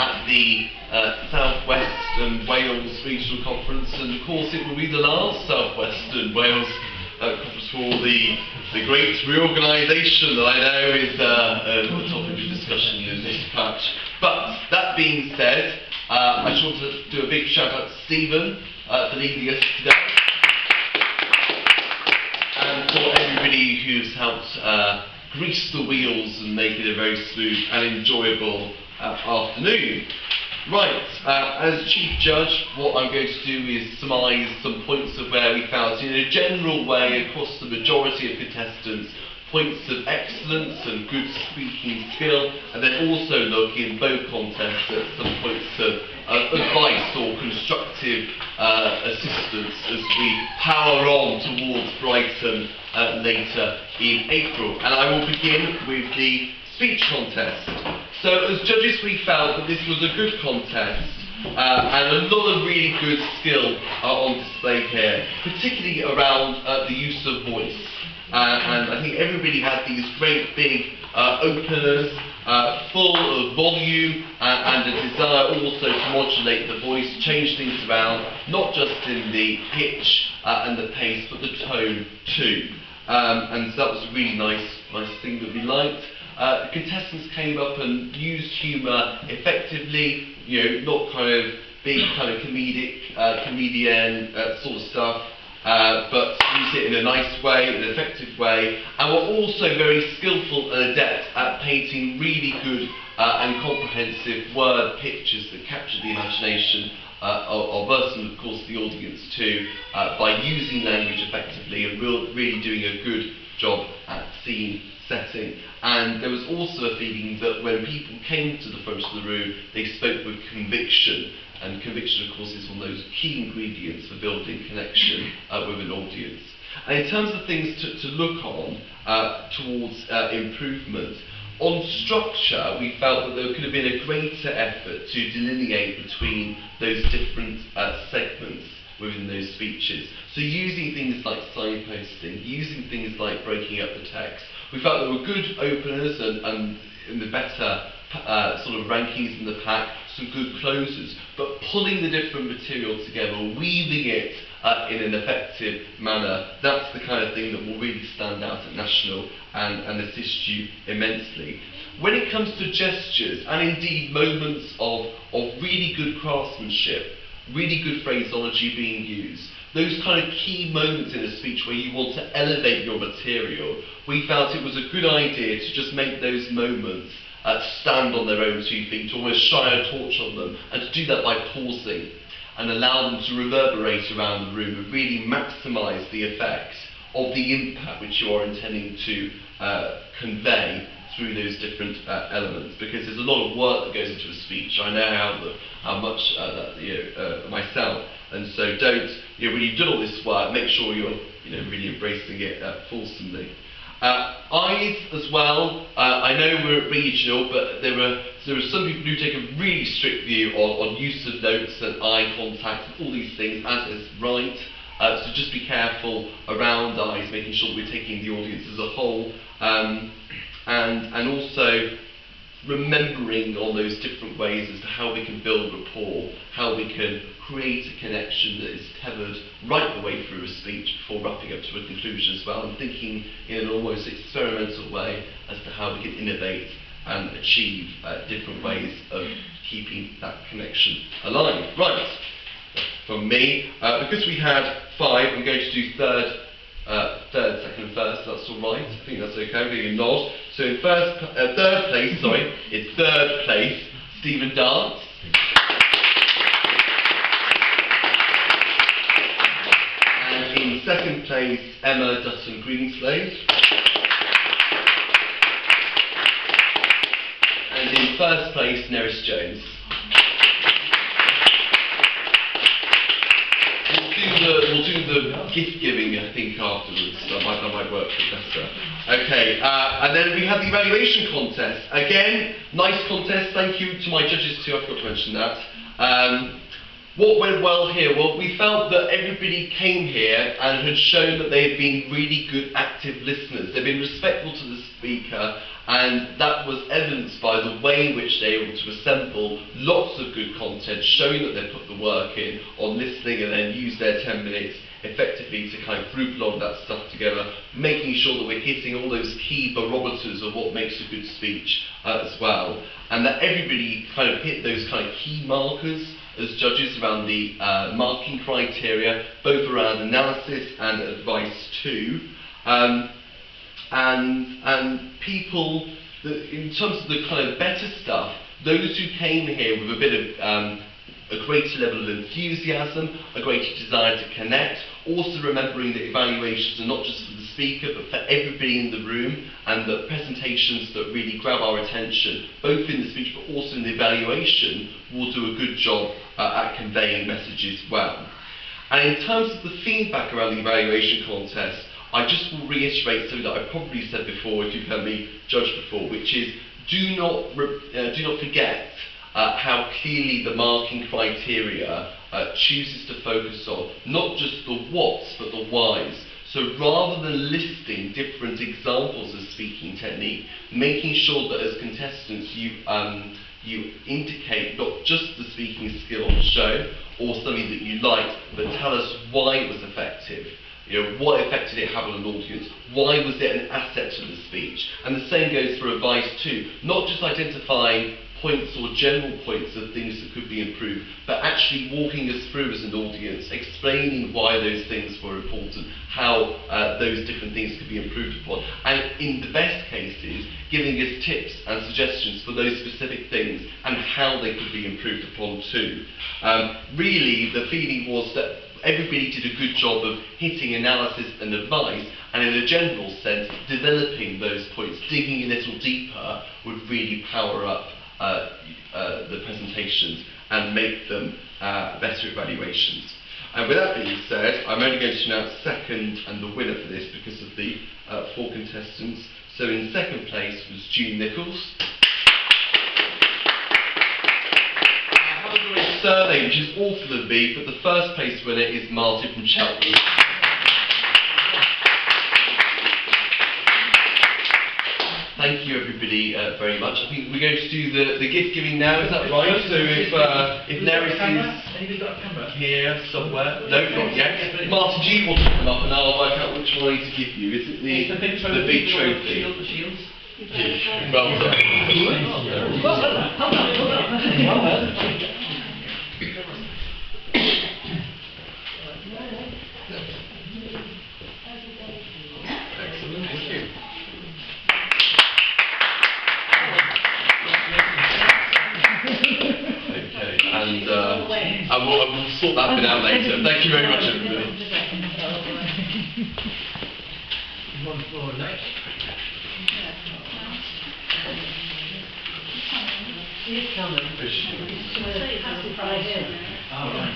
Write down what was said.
at the South West Wales Regional Conference, and of course it will be the last South Western Wales Conference for the great reorganisation that I know is the topic of discussion in this patch. But that being said, I just want to do a big shout out to Stephen for leading us today, and for everybody who's helped grease the wheels and make it a very smooth and enjoyable afternoon. Right, as Chief Judge, what I'm going to do is surmise some points of where we found, in a general way, across the majority of contestants, points of excellence and good speaking skill, and then also look in both contests at some points of advice or constructive assistance as we power on towards Brighton later in April. And I will begin with the speech contest. So as judges we felt that this was a good contest and a lot of really good skill on display here, particularly around the use of voice. And I think everybody had these great big openers full of volume and a desire also to modulate the voice, change things around, not just in the pitch and the pace, but the tone too. And so that was a really nice thing that we liked. The contestants came up and used humour effectively, not kind of big kind of comedian sort of stuff, but used it in a nice way, an effective way, and were also very skillful and adept at painting really good and comprehensive word pictures that captured the imagination of us and of course the audience too, by using language effectively and really doing a good job at scene setting. And there was also a feeling that when people came to the front of the room, they spoke with conviction, and conviction of course is one of those key ingredients for building connection with an audience. And in terms of things to look on towards improvement, on structure we felt that there could have been a greater effort to delineate between those different segments within those speeches. So using things like signposting, using things like breaking up the text. We felt there were good openers and in the better sort of rankings in the pack, some good closers, but pulling the different material together, weaving it in an effective manner, that's the kind of thing that will really stand out at National and assist you immensely. When it comes to gestures and indeed moments of really good craftsmanship, really good phraseology being used, those kind of key moments in a speech where you want to elevate your material, we felt it was a good idea to just make those moments stand on their own 2 feet, to almost shine a torch on them, and to do that by pausing and allow them to reverberate around the room and really maximise the effect of the impact which you are intending to convey through those different elements, because there's a lot of work that goes into a speech. I know how much myself, and so don't, when you've done all this work, make sure you're really embracing it fulsomely. Eyes as well. I know we're at regional, but there are some people who take a really strict view on use of notes and eye contact and all these things, as is right. So just be careful around eyes, making sure that we're taking the audience as a whole, and also remembering on those different ways as to how we can build rapport, how we can create a connection that is tethered right the way through a speech before wrapping up to a conclusion as well, and thinking in an almost experimental way as to how we can innovate and achieve different ways of keeping that connection alive. Right, from me, because we had 5, I'm going to do third, second, first. That's all right. I think that's okay. I'm giving a nod. So in third place, it's third place, Stephen Dance. And in second place, Emma Dutton Greenslade. And in first place, Neris Jones. We'll do the gift giving, I think, afterwards. That might work better. Okay, and then we have the evaluation contest. Again, nice contest. Thank you to my judges too. I forgot to mention that. What went well here? Well, we felt that everybody came here and had shown that they had been really good active listeners. They've been respectful to the speaker And that was evidenced by the way in which they were able to assemble lots of good content, showing that they put the work in on listening and then use their 10 minutes effectively to kind of group a lot of that stuff together, making sure that we're hitting all those key barometers of what makes a good speech as well. And that everybody kind of hit those kind of key markers as judges around the marking criteria, both around analysis and advice too. And people, in terms of the kind of better stuff, those who came here with a bit of a greater level of enthusiasm, a greater desire to connect, also remembering that evaluations are not just for the speaker but for everybody in the room, and that presentations that really grab our attention, both in the speech but also in the evaluation, will do a good job at conveying messages well. And in terms of the feedback around the evaluation contest, I just will reiterate something that I've probably said before, if you've heard me judge before, which is do not forget how clearly the marking criteria chooses to focus on not just the whats but the whys. So rather than listing different examples of speaking technique, making sure that as contestants you indicate not just the speaking skill on show or something that you liked, but tell us why it was effective. You know, what effect did it have on an audience? Why was it an asset to the speech? And the same goes for advice too. Not just identifying points or general points of things that could be improved, but actually walking us through as an audience, explaining why those things were important, how those different things could be improved upon, and in the best cases, giving us tips and suggestions for those specific things and how they could be improved upon too. Really, the feeling was that everybody did a good job of hitting analysis and advice, and in a general sense, developing those points, digging a little deeper, would really power up the presentations and make them better evaluations. And with that being said, I'm only going to announce second and the winner for this because of the 4 contestants. So in second place was June Nichols. I have a great surname, which is awful of me, but the first place winner is Martin from Cheltenham. Thank you everybody very much. I think we're going to do the gift giving now, is that right? So if Neris is here somewhere, no, not yet. Martin, do you want to come up and I'll work out which one I need to give you? Is it the big trophy? The shields. Well done. Excellent, thank you. And we'll sort that bit out later. Thank you very much, everybody. One floor next. Oh, right.